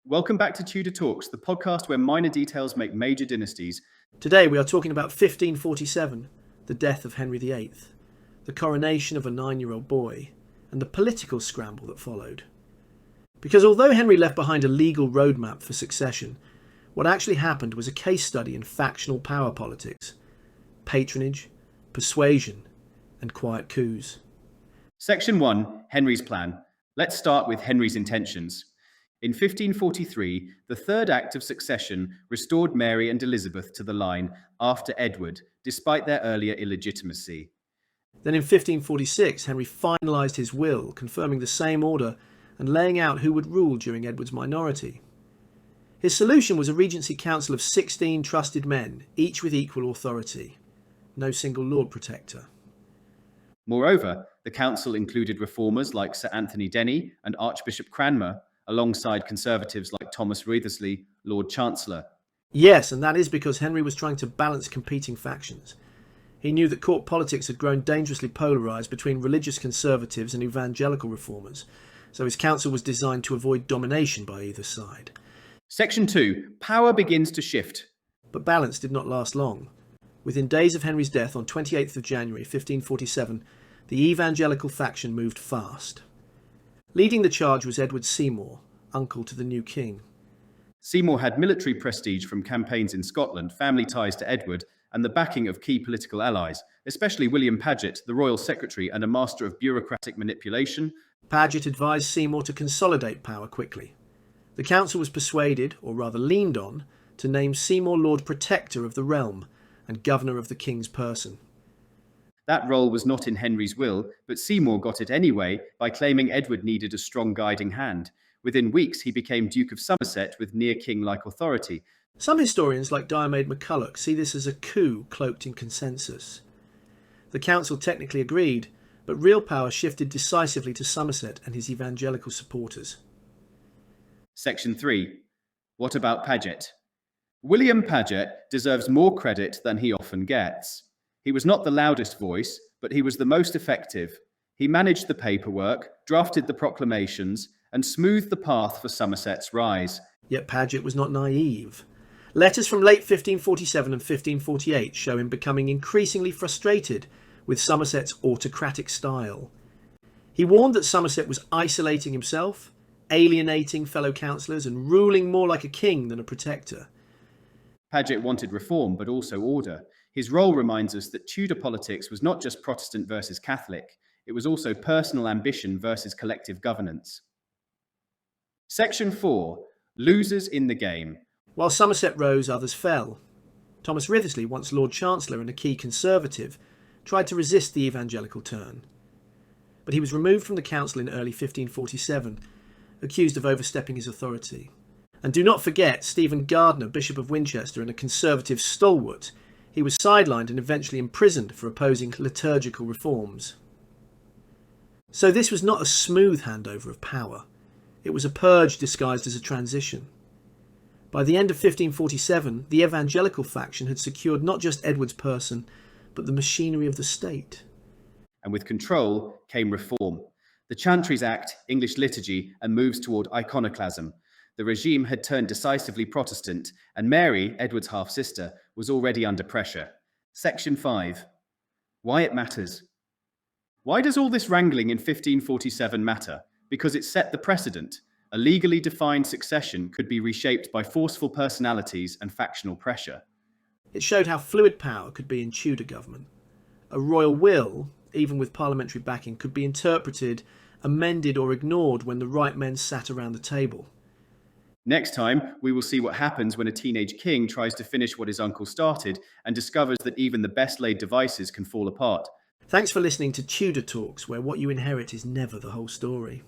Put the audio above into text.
Welcome back to Tudor Talks, the podcast where minor details make major dynasties. Today we are talking about 1547, the death of Henry VIII, the coronation of a 9-year-old boy, and the political scramble that followed. Because although Henry left behind a legal roadmap for succession, what actually happened was a case study in factional power politics, patronage, persuasion, and quiet coups. Section 1, Henry's plan. Let's start with Henry's intentions. In 1543, the third act of succession restored Mary and Elizabeth to the line after Edward, despite their earlier illegitimacy. Then in 1546, Henry finalised his will, confirming the same order and laying out who would rule during Edward's minority. His solution was a regency council of 16 trusted men, each with equal authority. No single Lord Protector. Moreover, the council included reformers like Sir Anthony Denny and Archbishop Cranmer, alongside conservatives like Thomas Wriothesley, Lord Chancellor. Yes, and that is because Henry was trying to balance competing factions. He knew that court politics had grown dangerously polarised between religious conservatives and evangelical reformers, so his council was designed to avoid domination by either side. Section 2. Power begins to shift. But balance did not last long. Within days of Henry's death on 28th of January 1547, the evangelical faction moved fast. Leading the charge was Edward Seymour, uncle to the new king. Seymour had military prestige from campaigns in Scotland, family ties to Edward, and the backing of key political allies, especially William Paget, the royal secretary and a master of bureaucratic manipulation. Paget advised Seymour to consolidate power quickly. The council was persuaded, or rather leaned on, to name Seymour Lord Protector of the realm and governor of the king's person. That role was not in Henry's will, but Seymour got it anyway by claiming Edward needed a strong guiding hand. Within weeks, he became Duke of Somerset with near-king-like authority. Some historians, like Diarmaid MacCulloch, see this as a coup cloaked in consensus. The council technically agreed, but real power shifted decisively to Somerset and his evangelical supporters. Section 3. What about Paget? William Paget deserves more credit than he often gets. He was not the loudest voice, but he was the most effective. He managed the paperwork, drafted the proclamations, and smoothed the path for Somerset's rise. Yet Paget was not naive. Letters from late 1547 and 1548 show him becoming increasingly frustrated with Somerset's autocratic style. He warned that Somerset was isolating himself, alienating fellow councillors, and ruling more like a king than a protector. Paget wanted reform, but also order. His role reminds us that Tudor politics was not just Protestant versus Catholic, it was also personal ambition versus collective governance. Section 4. Losers in the game. While Somerset rose, others fell. Thomas Wriothesley, once Lord Chancellor and a key conservative, tried to resist the evangelical turn. But he was removed from the council in early 1547, accused of overstepping his authority. And do not forget Stephen Gardiner, Bishop of Winchester and a conservative stalwart. He was sidelined and eventually imprisoned for opposing liturgical reforms. So this was not a smooth handover of power. It was a purge disguised as a transition. By the end of 1547, the evangelical faction had secured not just Edward's person, but the machinery of the state. And with control came reform. The Chantries Act, English liturgy, and moves toward iconoclasm. The regime had turned decisively Protestant, and Mary, Edward's half-sister, was already under pressure. Section 5. Why it matters. Why does all this wrangling in 1547 matter? Because it set the precedent. A legally defined succession could be reshaped by forceful personalities and factional pressure. It showed how fluid power could be in Tudor government. A royal will, even with parliamentary backing, could be interpreted, amended or ignored when the right men sat around the table. Next time, we will see what happens when a teenage king tries to finish what his uncle started and discovers that even the best laid devices can fall apart. Thanks for listening to Tudor Talks, where what you inherit is never the whole story.